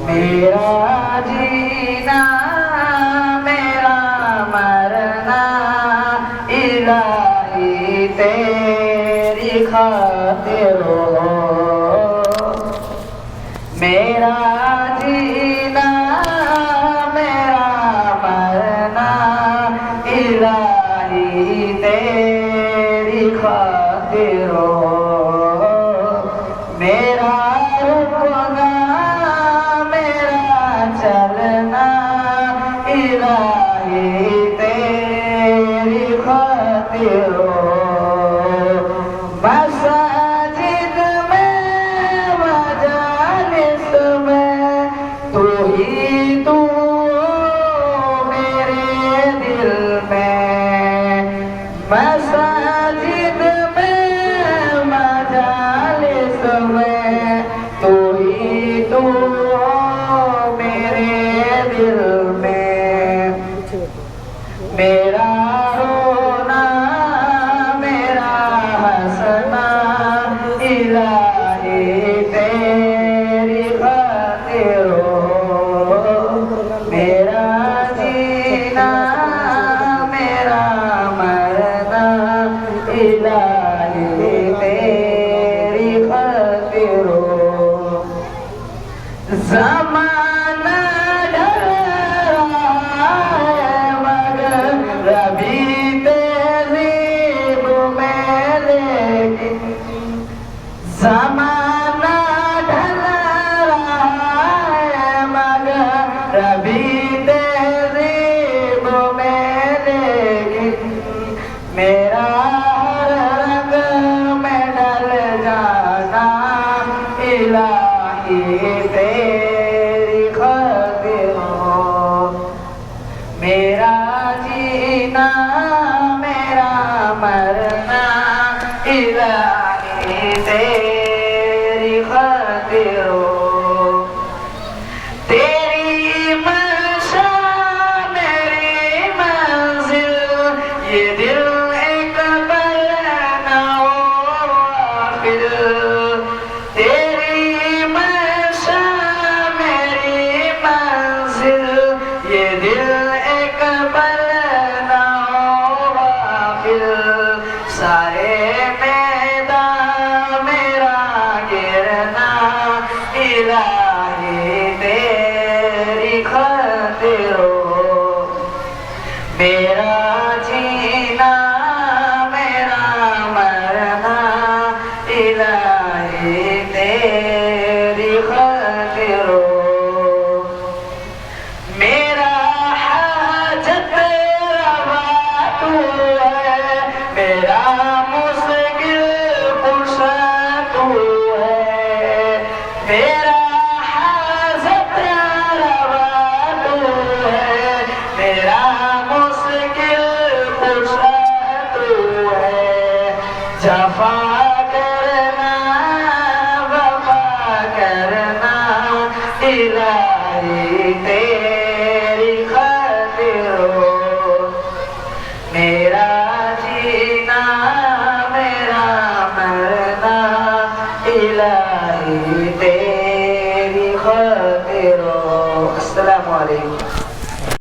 मेरा जीना मेरा मरना इलाही तेरी खातिर हो। मेरा जीना मेरा मरना इलाही तेरी खातिर हो। मेरा रुकना मेरा चलना इलाही तेरी खातिर हो। मसाजिद में मजालिस में तू ही तू मेरे दिल में। मसाजिद में मजालिस में तू ही तू मेरे दिल में। मेरा रोना मेरा हंसना इलाही तेरी खातिर हो। मेरा जीना मेरा मरना इलाही तेरी खातिर हो। ज़माना डर रहा है मगर अभी तहज़ीब में लेकिन। ज़माना ढल रहा है मगर अभी तहज़ीब में लेकिन। मेरा हर रंग में ढल जाना इलाही तेरी खातिर हो। मेरा जीना मेरा मरना इलाही तेरी खातिर हो। तेरी मंशा मेरी मंजिल ये दिल एक पल न हो गाफिल। तेरी मंशा मेरी मंजिल ये दिल एक पल न हो गाफिल। सारे मैदान मेरा गिरना इलाही तेरी खातिर हो। मेरा जीना मेरा मरना इलाही तेरी खातिर हो। मेरा हाजत रवा तू है मेरा मुश्किल कुशा तू है। मेरा हाजत रवा तू है मेरा मुश्किल कुशा तू है। जफा